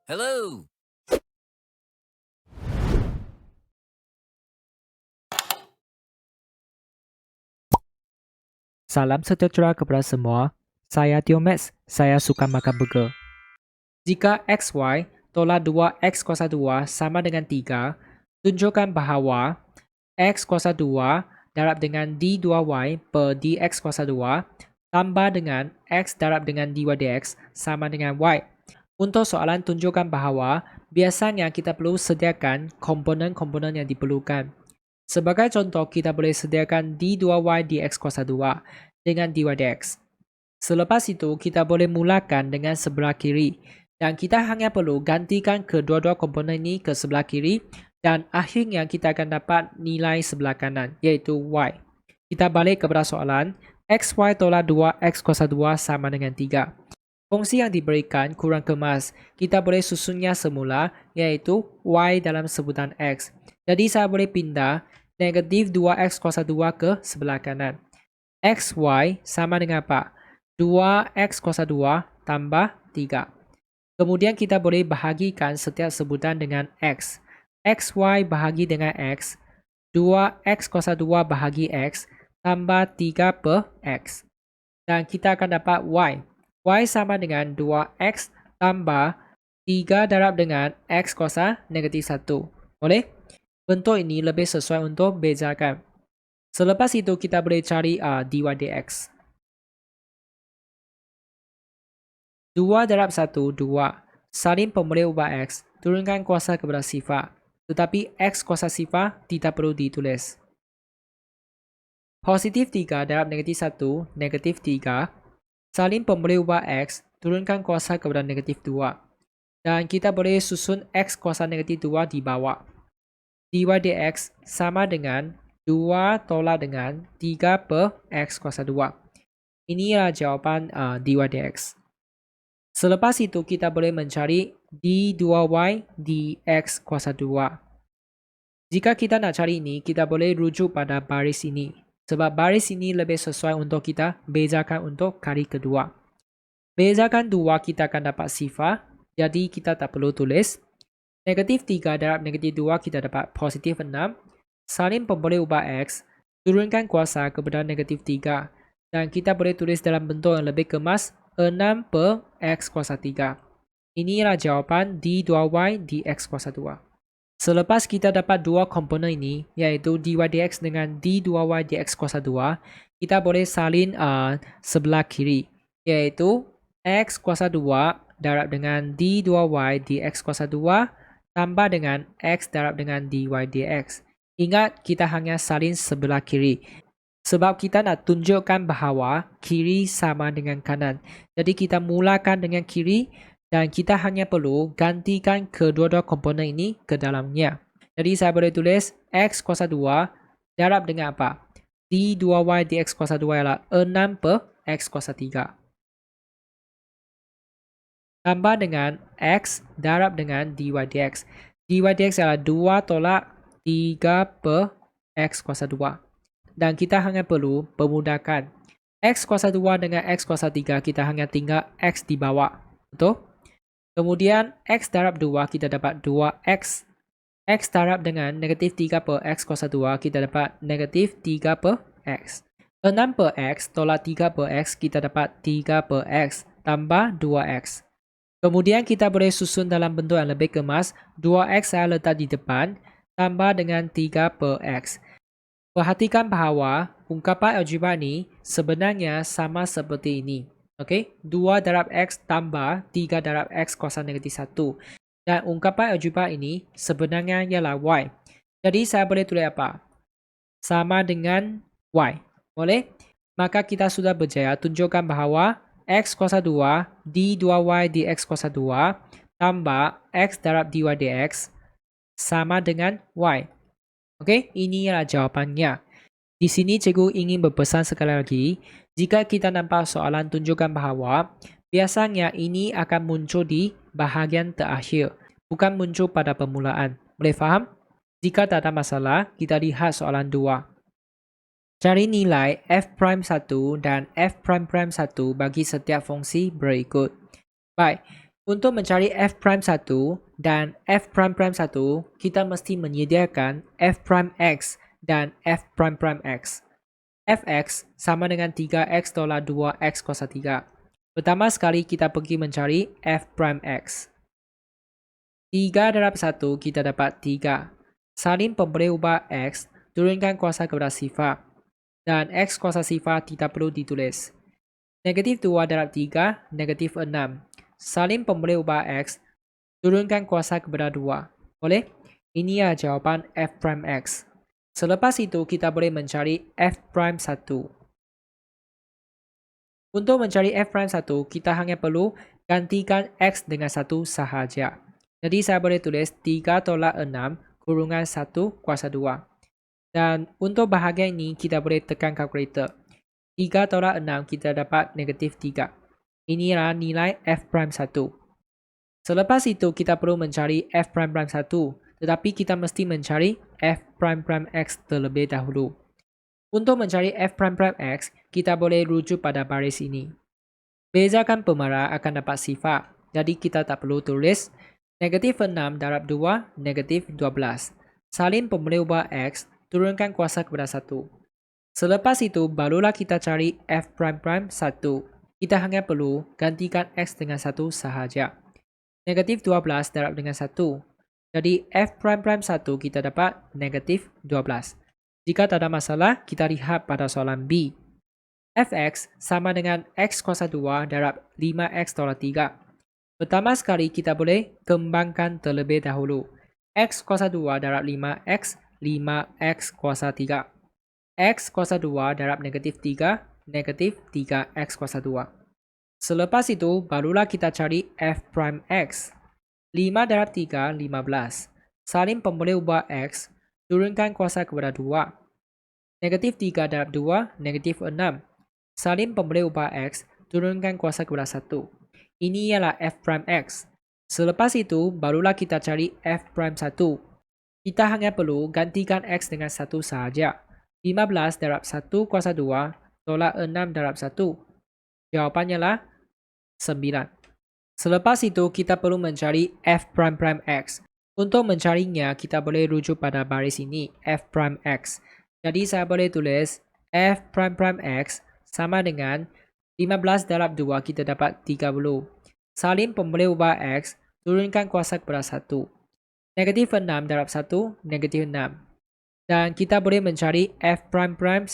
Hello. Salam sejahtera kepada semua. Saya Tiomex. Saya suka makan burger. Jika XY tolak 2X kuasa 2 sama dengan 3, tunjukkan bahawa X kuasa 2 darab dengan D2Y per DX kuasa 2 tambah dengan X darab dengan dy dx sama dengan Y. Untuk soalan tunjukkan bahawa biasanya kita perlu sediakan komponen-komponen yang diperlukan. Sebagai contoh, kita boleh sediakan D2Y dx kuasa 2 dengan dy dx. Selepas itu, kita boleh mulakan dengan sebelah kiri dan kita hanya perlu gantikan kedua-dua komponen ini ke sebelah kiri dan akhirnya kita akan dapat nilai sebelah kanan, iaitu Y. Kita balik kepada soalan, XY tolak 2X kuasa 2 sama dengan 3. Fungsi yang diberikan kurang kemas. Kita boleh susunnya semula, iaitu Y dalam sebutan X. Jadi saya boleh pindah negatif 2X kuasa 2 ke sebelah kanan. XY sama dengan apa? 2X kuasa 2 tambah 3. Kemudian kita boleh bahagikan setiap sebutan dengan X. XY bahagi dengan X. 2X kuasa 2 bahagi X tambah 3 per X. Dan kita akan dapat Y. Y sama dengan 2X tambah 3 darab dengan X kuasa negatif 1. Boleh? Bentuk ini lebih sesuai untuk bezakan. Selepas itu kita boleh cari dy dx. 2 darab 1, 2. Salin pemboleh ubah X, turunkan kuasa kepada sifar. Tetapi X kuasa sifar tidak perlu ditulis. Positif 3 darab negatif 1, negatif 3. Salin pemboleh ubah X, turunkan kuasa kepada negatif 2. Dan kita boleh susun X kuasa negatif 2 di bawah. Dy dx sama dengan 2 tolak dengan 3 per X kuasa 2. Inilah jawapan dy dx. Selepas itu kita boleh mencari d2y dx kuasa 2. Jika kita nak cari ini, kita boleh rujuk pada baris ini. Sebab baris ini lebih sesuai untuk kita bezakan untuk kali kedua. Bezakan 2 kita akan dapat sifar, jadi kita tak perlu tulis. Negatif 3 darab negatif 2 kita dapat positif 6. Salin pemboleh ubah X, turunkan kuasa kepada negatif 3. Dan kita boleh tulis dalam bentuk yang lebih kemas, 6 per X kuasa 3. Inilah jawapan d2y dx kuasa 2. Selepas kita dapat dua komponen ini, iaitu dy dx dengan d2y dx kuasa 2, kita boleh salin sebelah kiri, iaitu X kuasa 2 darab dengan d2y dx kuasa 2 tambah dengan X darab dengan dy dx. Ingat, kita hanya salin sebelah kiri. Sebab kita nak tunjukkan bahawa kiri sama dengan kanan. Jadi kita mulakan dengan kiri dan kita hanya perlu gantikan kedua-dua komponen ini ke dalamnya. Jadi saya boleh tulis X kuasa 2 darab dengan apa? D2y dx kuasa 2 ialah 6 per X kuasa 3. Tambah dengan X darab dengan dy dx. Dy dx ialah 2 tolak 3 per X kuasa 2. Dan kita hanya perlu permudahkan. X kuasa 2 dengan X kuasa 3 kita hanya tinggal X di bawah. Betul? Kemudian X darab 2 kita dapat 2X. X darab dengan negatif 3 per X kuasa 2 kita dapat negatif 3 per X. 6 per X tolak 3 per X kita dapat 3 per X tambah 2X. Kemudian kita boleh susun dalam bentuk yang lebih kemas. 2X saya letak di depan tambah dengan 3 per X. Perhatikan bahawa ungkapan algebra ini sebenarnya sama seperti ini. Okey, 2 darab X tambah 3 darab X kuasa negatif 1. Dan ungkapan algebra ini sebenarnya ialah Y. Jadi saya boleh tulis apa? Sama dengan Y. Boleh? Maka kita sudah berjaya tunjukkan bahawa X kuasa 2 d2y dx kuasa 2 tambah X darab dy dx sama dengan Y. Okey, ini adalah jawapannya. Di sini cikgu ingin berpesan sekali lagi, jika kita nampak soalan tunjukkan bahawa biasanya ini akan muncul di bahagian terakhir, bukan muncul pada permulaan. Boleh faham? Jika tak ada masalah, kita lihat soalan 2. Cari nilai f'1 dan f'1 bagi setiap fungsi berikut. Baik, Untuk mencari f'1 dan f'1, kita mesti menyediakan f'(x) dan f'(x). Fx sama dengan 3x tolak 2x kuasa 3. Pertama sekali kita pergi mencari f'(x). 3 darab 1 kita dapat 3. Salin pemberi ubah x, turunkan kuasa kepada sifar. Dan x kuasa sifar tidak perlu ditulis. Negatif 2 darab 3, negatif 6. Salin pemberi ubah x, turunkan kuasa kepada 2. Boleh? Ini adalah jawapan f'(x). Selepas itu, kita boleh mencari f'1. Untuk mencari f'1, kita hanya perlu gantikan x dengan 1 sahaja. Jadi, saya boleh tulis 3 tolak 6 kurungan 1 kuasa 2. Dan untuk bahagian ini, kita boleh tekan kalkulator. 3 tolak 6, kita dapat negatif 3. Inilah nilai f'1. Selepas itu, kita perlu mencari f'1. Tetapi kita mesti mencari f'(x) terlebih dahulu. Untuk mencari f'(x), kita boleh rujuk pada baris ini. Bezakan pemarah akan dapat sifar. Jadi kita tak perlu tulis negatif 6 darab 2, negatif 12. Salin pemberi ubah x, turunkan kuasa kepada 1. Selepas itu, barulah kita cari f'(1). Kita hanya perlu gantikan x dengan 1 sahaja. Negatif 12 darab dengan 1. Jadi f'(1) kita dapat negatif 12. Jika tak ada masalah, kita lihat pada soalan B. Fx sama dengan x kuasa 2 darab 5x tolak 3. Pertama sekali kita boleh kembangkan terlebih dahulu. X kuasa 2 darab 5x, 5x kuasa 3. X kuasa 2 darab negatif 3, negatif 3x kuasa 2. Selepas itu, barulah kita cari f'(x). 5 darab 3, 15. Salin pemberi ubah x, turunkan kuasa kepada 2. Negatif 3 darab 2, negatif 6. Salin pemberi ubah x, turunkan kuasa kepada 1. Ini ialah f'(x). Selepas itu, barulah kita cari f'1. Kita hanya perlu gantikan x dengan 1 sahaja. 15 darab 1 kuasa 2, tolak 6 darab 1. Jawapannya lah 9. Selepas itu, kita perlu mencari f'(x). Untuk mencarinya, kita boleh rujuk pada baris ini, f'(x). Jadi, saya boleh tulis f'(x) sama dengan 15 darab 2, kita dapat 30. Salin pemberi ubah x, turunkan kuasa kepada 1. Negatif 6 darab 1, negatif 6. Dan kita boleh mencari f'(1).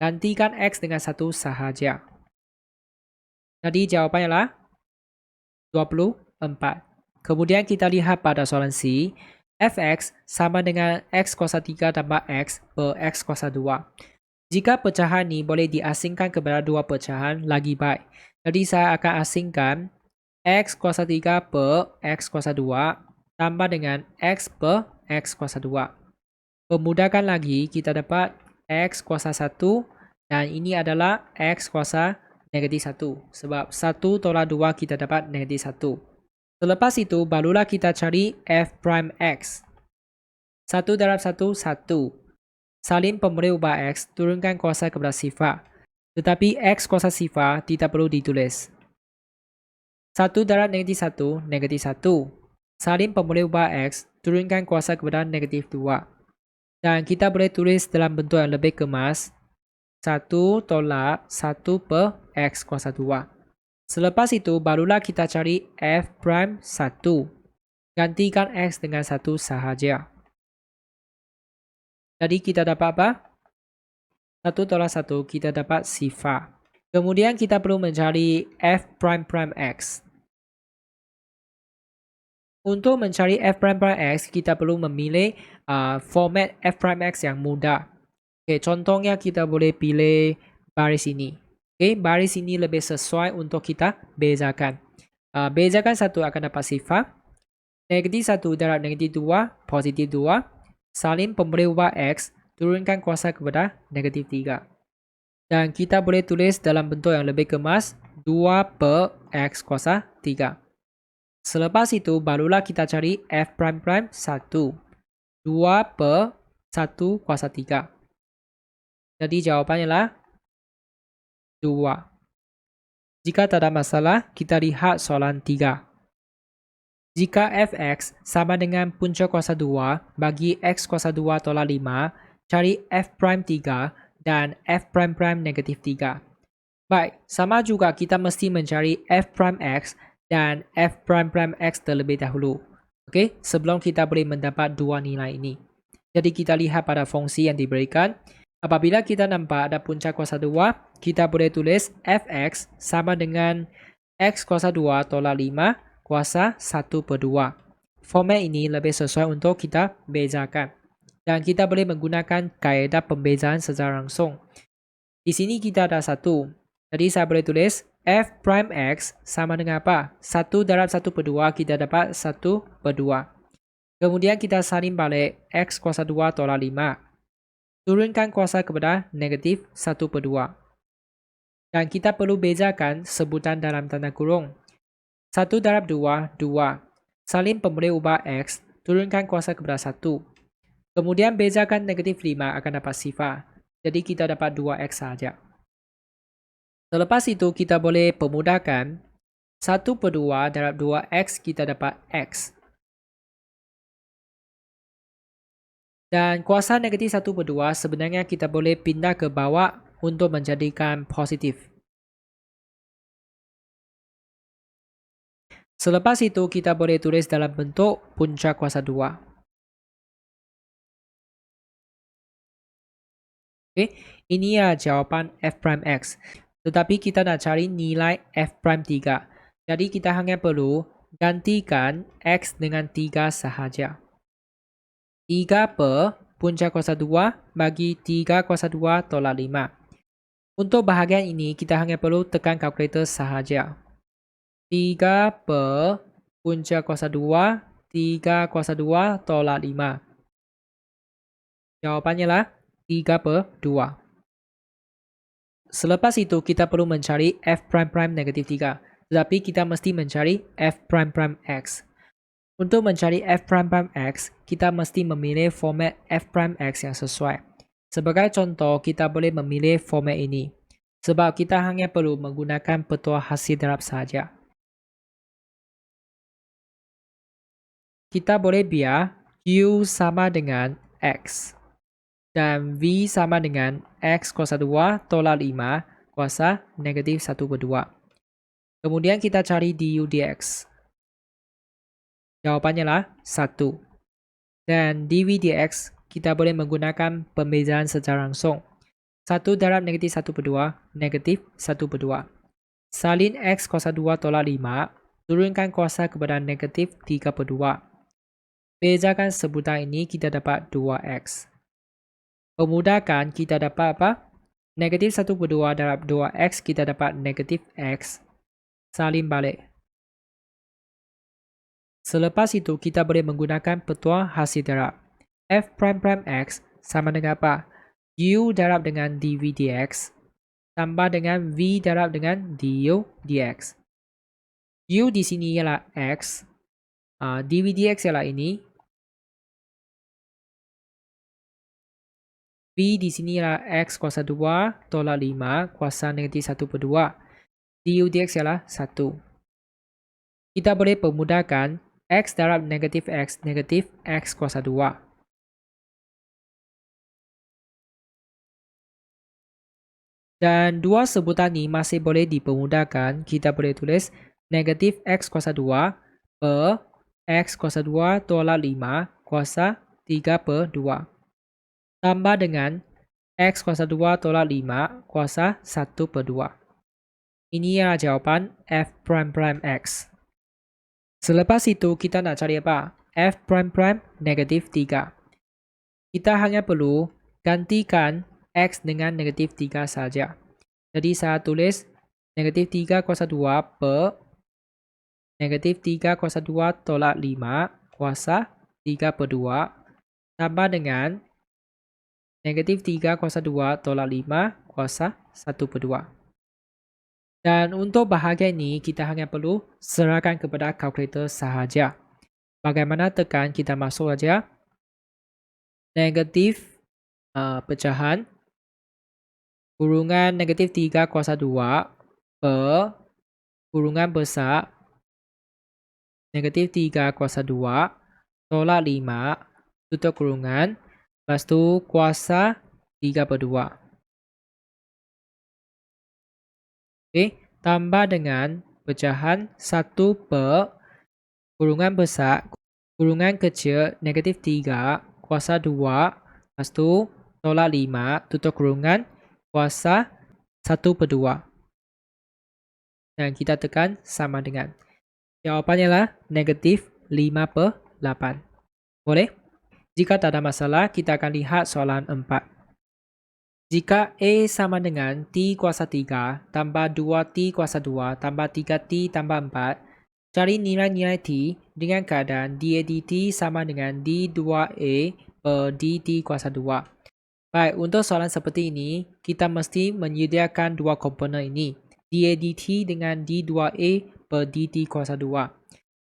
Gantikan x dengan 1 sahaja. Jadi, jawapannya lah 24. Kemudian kita lihat pada soalan C. Fx sama dengan x kuasa 3 tambah x per x kuasa 2. Jika pecahan ini boleh diasingkan kepada dua pecahan, lagi baik. Jadi saya akan asingkan x kuasa 3 per x kuasa 2 tambah dengan x per x kuasa 2. Pemudahkan lagi, kita dapat x kuasa 1 dan ini adalah x kuasa negatif 1. Sebab 1 tolak 2 kita dapat negatif 1. Selepas itu, barulah kita cari f'(x). 1 darab 1, 1. Salin pemberi ubah x, turunkan kuasa kepada sifar. Tetapi x kuasa sifar tidak perlu ditulis. 1 darab negatif 1, negatif 1. Salin pemberi ubah x, turunkan kuasa kepada negatif 2. Dan kita boleh tulis dalam bentuk yang lebih kemas. 1 tolak 1 per x kuasa 2. Selepas itu, barulah kita cari f'1. Gantikan x dengan 1 sahaja. Jadi kita dapat apa? 1 tolak 1, kita dapat sifar. Kemudian kita perlu mencari f'(x). Untuk mencari f'(x), kita perlu memilih format f'(x) yang mudah. Okay, contohnya kita boleh pilih baris ini. Okay, baris ini lebih sesuai untuk kita bezakan. Bezakan 1 akan dapat sifar. Negatif 1 darab negatif 2, positif 2. Salin pemberi ubah x, turunkan kuasa kepada negatif 3. Dan kita boleh tulis dalam bentuk yang lebih kemas, 2 per x kuasa 3. Selepas itu, barulah kita cari f'1. 2 per 1 kuasa 3. Jadi jawapannya lah 2. Jika tak ada masalah, kita lihat soalan 3. Jika fx sama dengan punca kuasa 2 bagi x kuasa 2 tolak 5, cari f prime 3 dan f prime prime negatif 3. Baik, sama juga kita mesti mencari f prime x dan f prime prime x terlebih dahulu. Okey, sebelum kita boleh mendapat dua nilai ini. Jadi kita lihat pada fungsi yang diberikan. Apabila kita nampak ada punca kuasa 2, kita boleh tulis fx sama dengan x kuasa 2 tolak 5 kuasa 1/2. Format ini lebih sesuai untuk kita bezakan. Dan kita boleh menggunakan kaedah pembezaan secara langsung. Di sini kita ada 1. Jadi saya boleh tulis f prime x sama dengan apa? 1 darab 1/2 kita dapat 1/2. Kemudian kita salin balik x kuasa 2 tolak 5. Turunkan kuasa kepada negatif 1/2. Dan kita perlu bezakan sebutan dalam tanda kurung. 1 darab 2, 2. Salin pemberi ubah x, turunkan kuasa kepada 1. Kemudian bezakan negatif 5 akan dapat sifar. Jadi kita dapat 2x saja. Selepas itu kita boleh pemudahkan 1/2 darab 2x kita dapat x. Dan kuasa negatif 1/2 sebenarnya kita boleh pindah ke bawah untuk menjadikan positif. Selepas itu kita boleh tulis dalam bentuk punca kuasa 2. Okay. Ini adalah jawapan f prime x. Tetapi kita nak cari nilai f prime 3. Jadi kita hanya perlu gantikan x dengan 3 sahaja. 3 per punca kuasa 2 bagi 3 kuasa 2 tolak 5. Untuk bahagian ini kita hanya perlu tekan kalkulator sahaja. 3 per punca kuasa 2, 3 kuasa 2 tolak 5. Jawapannya lah 3/2. Selepas itu kita perlu mencari f prime prime negatif 3. Tetapi kita mesti mencari f prime prime x. Untuk mencari f prime prime x, kita mesti memilih format f prime x yang sesuai. Sebagai contoh, kita boleh memilih format ini. Sebab kita hanya perlu menggunakan petua hasil darab sahaja. Kita boleh biar u sama dengan x. Dan v sama dengan x kuasa 2 tolak 5 kuasa negatif 1/2. Kemudian kita cari du dx. Jawapannya lah 1. Dan dv dx kita boleh menggunakan pembezaan secara langsung. 1 darab negatif 1/2 negatif 1/2. Salin x kuasa 2 tolak 5, turunkan kuasa kepada negatif 3/2. Bezakan sebutan ini kita dapat 2x. Pemudahkan kita dapat apa? Negatif 1/2 darab 2x kita dapat negatif x. Salin balik. Selepas itu kita boleh menggunakan petua hasil darab. F prime prime x sama dengan apa? U darab dengan dv dx tambah dengan v darab dengan du dx. U di sini ialah x. dv dx ialah ini. V di sini ialah x kuasa 2 tolak 5 kuasa negatif 1/2. Du dx ialah 1. Kita boleh pemudahkan x darab negatif x kuasa 2. Dan dua sebutan ini masih boleh dipemudahkan. Kita boleh tulis negatif x kuasa 2 per x kuasa 2 tolak 5 kuasa 3/2. Tambah dengan x kuasa 2 tolak 5 kuasa 1/2. Ini adalah jawapan f prime prime x. Selepas itu kita nak cari apa? F prime prime negatif 3. Kita hanya perlu gantikan x dengan negatif 3 saja. Jadi saya tulis negatif 3 kuasa 2 per negatif 3 kuasa 2 tolak 5 kuasa 3/2 tambah dengan negatif 3 kuasa 2 tolak 5 kuasa 1/2. Dan untuk bahagian ini kita hanya perlu serahkan kepada kalkulator sahaja. Bagaimana tekan kita masuk saja negatif pecahan kurungan negatif 3 kuasa 2 per kurungan besar negatif 3 kuasa 2 tolak 5 tutup kurungan. Lepas tu kuasa 3/2. Okey, tambah dengan pecahan 1 per kurungan besar, kurungan kecil negatif 3 kuasa 2. Lepas tu tolak 5 tutup kurungan kuasa 1/2. Dan kita tekan sama dengan. Jawapannya lah negatif 5/8. Boleh? Jika tak ada masalah, kita akan lihat soalan 4. Jika A sama dengan T kuasa 3 tambah 2T kuasa 2 tambah 3T tambah 4, cari nilai-nilai T dengan keadaan dA dt sama dengan D2A per dt kuasa 2. Baik, untuk soalan seperti ini, kita mesti menyediakan dua komponen ini, dA dt dengan D2A per dt kuasa 2.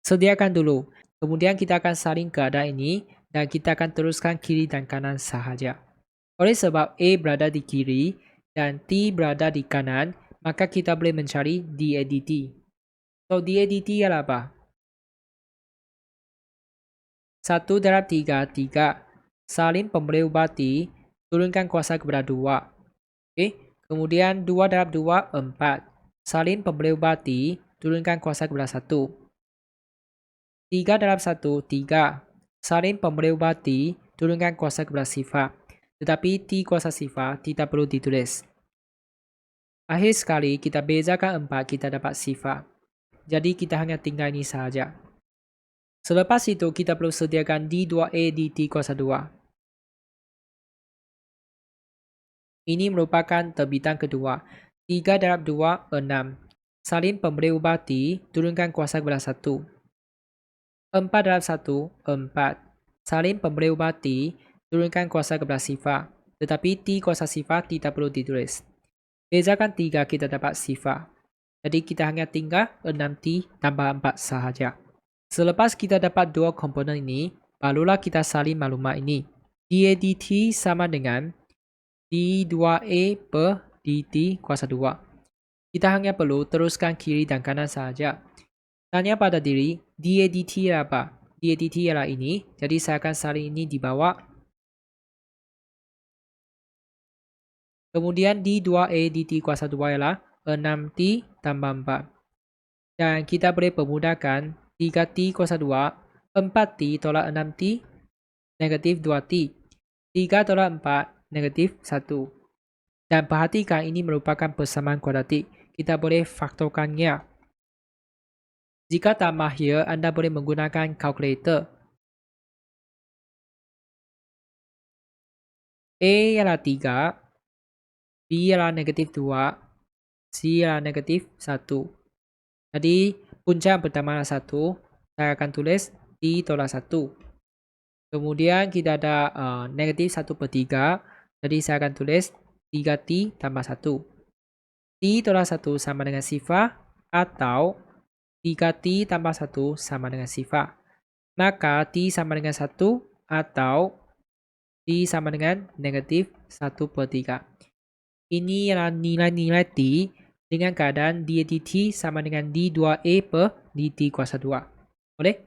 Sediakan dulu. Kemudian kita akan saling keadaan ini dan kita akan teruskan kiri dan kanan sahaja. Oleh sebab A berada di kiri dan T berada di kanan, maka kita boleh mencari dA dt. So, dA dt ialah apa? 1/3, 3. Salin pemberi ubah T, turunkan kuasa kepada 2. Okay. Kemudian 2/2, 4. Salin pemberi ubah T, turunkan kuasa kepada 1. 3/1, 3. Salin pemberi ubah T, turunkan kuasa kepada sifar. Tetapi T kuasa sifar tidak perlu ditulis. Akhir sekali, kita bezakan 4, kita dapat sifar. Jadi, kita hanya tinggal ini sahaja. Selepas itu, kita perlu sediakan D2A dt kuasa 2. Ini merupakan terbitan kedua. 3/2, 6. Salin pemberi ubah T, turunkan kuasa kepada 1. 4/1, 4. Salin pemberi ubah T, turunkan kuasa kepada sifar. Tetapi T kuasa sifar tidak perlu ditulis. Bezakan 3, kita dapat sifar. Jadi kita hanya tinggal 6T tambah 4 sahaja. Selepas kita dapat dua komponen ini, barulah kita salin maklumat ini. dA dt sama dengan D2A per dt kuasa 2. Kita hanya perlu teruskan kiri dan kanan sahaja. Tanya pada diri, dA dt ialah apa? dA dt ialah ini, jadi saya akan salin ini di bawah. Kemudian D2A dt kuasa 2 ialah 6T tambah 4. Dan kita boleh permudahkan 3T kuasa 2, 4T tolak 6T, negatif 2T. 3 tolak 4, negatif 1. Dan perhatikan ini merupakan persamaan kuadratik. Kita boleh faktorkannya. Jika tak mahir, anda boleh menggunakan kalkulator. A ialah 3, B ialah negatif 2, C ialah negatif 1. Jadi, punca yang pertama adalah 1. Saya akan tulis T tolak 1. Kemudian kita ada negatif 1/3. Jadi, saya akan tulis 3T tambah 1. T tolak 1 sama dengan sifar atau 3T tambah 1 sama dengan sifar. Maka T sama dengan 1 atau T sama dengan negatif 1/3. Ini adalah nilai-nilai T dengan keadaan dA dt sama dengan D2A per dt kuasa 2. Boleh?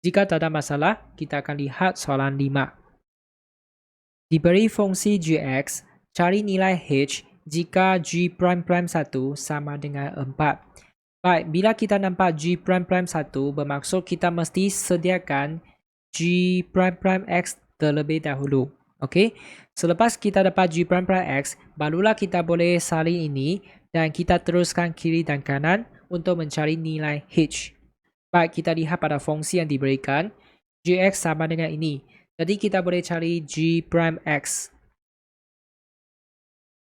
Jika tak ada masalah, kita akan lihat soalan 5. Diberi fungsi gx, cari nilai h jika g'1 sama dengan 4. Baik, bila kita nampak G'1 bermaksud kita mesti sediakan G'(x) terlebih dahulu. Okey, selepas kita dapat G'(x), barulah kita boleh salin ini dan kita teruskan kiri dan kanan untuk mencari nilai h. Baik, kita lihat pada fungsi yang diberikan, gx sama dengan ini. Jadi kita boleh cari G'(x).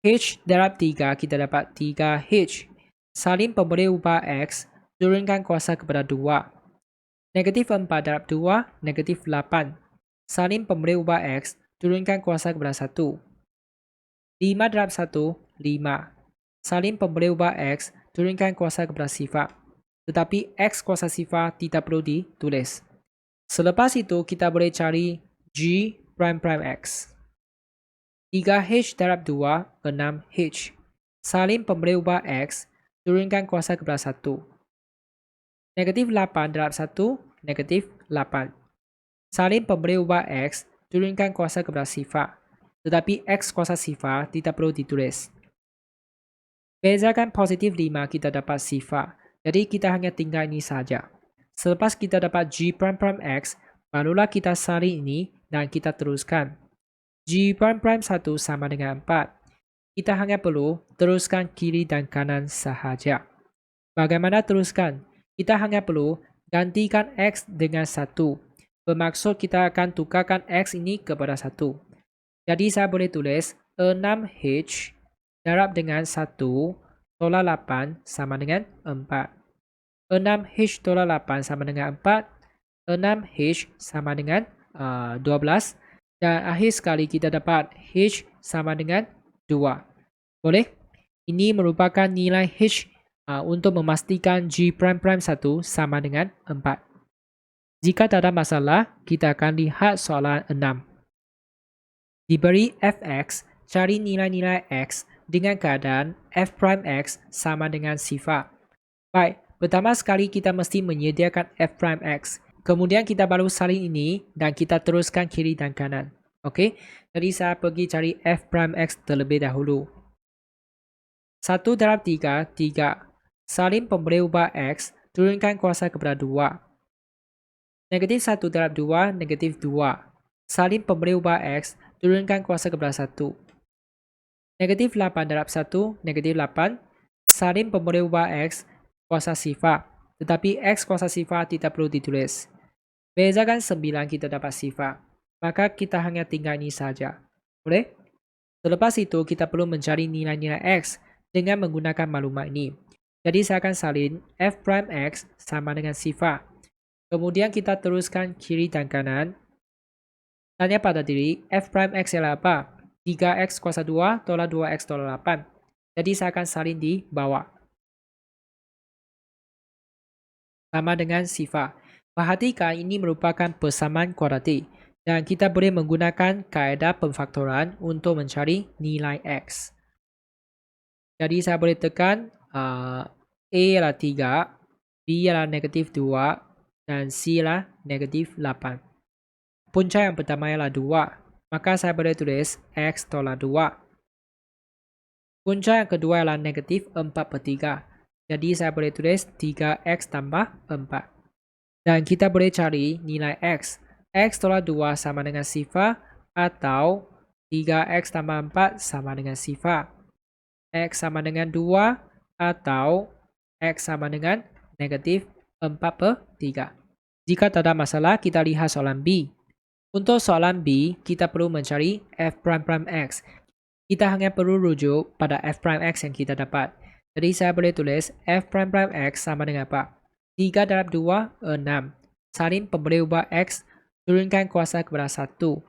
H/3 kita dapat 3H. Salin pemberi ubah X, turunkan kuasa kepada 2. Negatif 4/2, negatif 8. Salin pemberi ubah X, turunkan kuasa kepada 1. 5/1, 5. Salin pemberi ubah X, turunkan kuasa kepada sifar. Tetapi X kuasa sifar tidak perlu ditulis. Selepas itu, kita boleh cari G'(x). 3H/2, 6H. Salin pemberi ubah X, turunkan kuasa kepada 1. Negatif 8 darab 1, negatif 8. Salin pemberi ubah X, turunkan kuasa kepada sifar. Tetapi X kuasa sifar tidak perlu ditulis. Bezakan positif 5 kita dapat sifar. Jadi kita hanya tinggal ini saja. Selepas kita dapat G prime prime X, barulah kita salin ini dan kita teruskan. G prime prime 1 sama dengan 4. Kita hanya perlu teruskan kiri dan kanan sahaja. Bagaimana teruskan? Kita hanya perlu gantikan X dengan 1. Bermaksud kita akan tukarkan X ini kepada 1. Jadi saya boleh tulis 6H darab dengan 1 tolak 8 sama dengan 4. 6H tolak 8 sama dengan 4. 6H sama dengan 12. Dan akhir sekali kita dapat H sama dengan 2. Boleh? Ini merupakan nilai H untuk memastikan G prime prime 1 sama dengan 4. Jika tak ada masalah, kita akan lihat soalan 6. Diberi fx, cari nilai-nilai x dengan keadaan f prime x sama dengan sifar. Baik, pertama sekali kita mesti menyediakan f prime x. Kemudian kita baru salin ini dan kita teruskan kiri dan kanan. Okey, jadi saya pergi cari f prime x terlebih dahulu. 1 darab 3, 3. Salin pemberi ubah x, turunkan kuasa kepada 2. Negatif 1 darab 2, negatif 2. Salin pemberi ubah X, turunkan kuasa kepada 1. Negatif 8 darab 1, negatif 8. Salin pemberi ubah X, kuasa sifar. Tetapi X kuasa sifar tidak perlu ditulis. Bezakan 9 kita dapat sifar. Maka kita hanya tinggal ini saja. Boleh? Selepas itu kita perlu mencari nilai-nilai X dengan menggunakan maklumat ini. Jadi saya akan salin f prime X sama dengan sifar. Kemudian kita teruskan kiri dan kanan. Tanya pada diri, f prime x ialah apa? 3x kuasa 2 tolak 2x tolak 8. Jadi saya akan salin di bawah. Sama dengan sifar. Perhatikan ini merupakan persamaan kuadratik. Dan kita boleh menggunakan kaedah pemfaktoran untuk mencari nilai x. Jadi saya boleh tekan A ialah 3, B ialah negatif 2, dan C ialah negatif 8. Punca yang pertama ialah 2. Maka saya boleh tulis X tolak 2. Punca yang kedua ialah negatif 4/3. Jadi saya boleh tulis 3X tambah 4. Dan kita boleh cari nilai X. X tolak 2 sama dengan sifar atau 3X tambah 4 sama dengan sifar. X sama dengan 2 atau X sama dengan negatif 4/3. Jika tak ada masalah, kita lihat soalan B. Untuk soalan B, kita perlu mencari f prime prime x. Kita hanya perlu rujuk pada f prime x yang kita dapat. Jadi saya boleh tulis f prime prime x sama dengan apa? 3 darab 2, 6. Salin pemberi ubah x, turunkan kuasa kepada 1.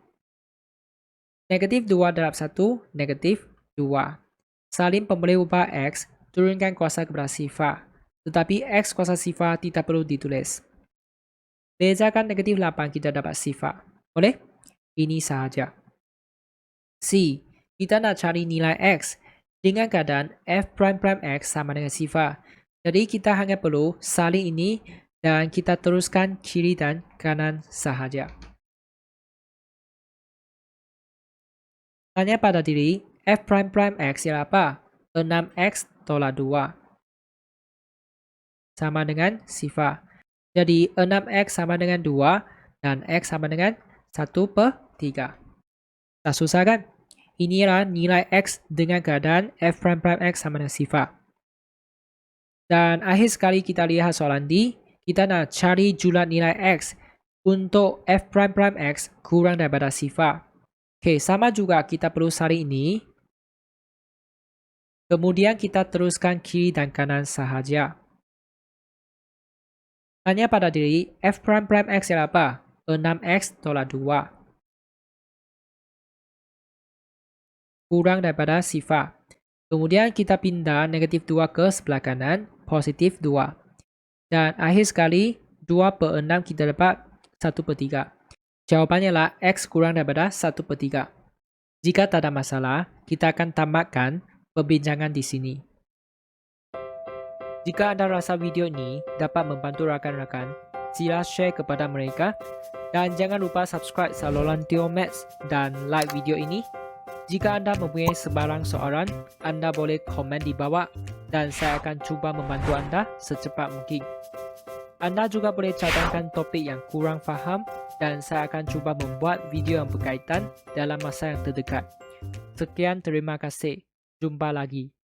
Negatif 2 darab 1, negatif 2. Salin pemberi ubah x, turunkan kuasa kepada sifar. Tetapi x kuasa sifar tidak perlu ditulis. Bezakan negatif 8 kita dapat sifar. Boleh? Ini sahaja. C. Kita nak cari nilai x dengan keadaan f prime prime x sama dengan sifar. Jadi kita hanya perlu salin ini dan kita teruskan kiri dan kanan sahaja. Tanya pada diri, f prime prime x ialah apa? 6x tolak 2. Sama dengan sifar. Jadi 6x sama dengan 2 dan x sama dengan 1/3. Tak susah kan? Inilah nilai x dengan keadaan f prime prime x sama dengan sifar. Dan akhir sekali kita lihat soalan D. Kita nak cari jumlah nilai x untuk f prime prime x kurang daripada sifar. Okey, sama juga kita perlu salin ini. Kemudian kita teruskan kiri dan kanan sahaja. Tanya pada diri, f prime prime x ialah apa? 6x tolak 2. Kurang daripada sifar. Kemudian kita pindah negatif 2 ke sebelah kanan, positif 2. Dan akhir sekali, 2/6 kita dapat 1/3. Jawapannya adalah x kurang daripada 1/3. Jika tak ada masalah, kita akan tamatkan perbincangan di sini. Jika anda rasa video ini dapat membantu rakan-rakan, sila share kepada mereka dan jangan lupa subscribe saluran Teo Maths dan like video ini. Jika anda mempunyai sebarang soalan, anda boleh komen di bawah dan saya akan cuba membantu anda secepat mungkin. Anda juga boleh cadangkan topik yang kurang faham dan saya akan cuba membuat video yang berkaitan dalam masa yang terdekat. Sekian, terima kasih. Jumpa lagi.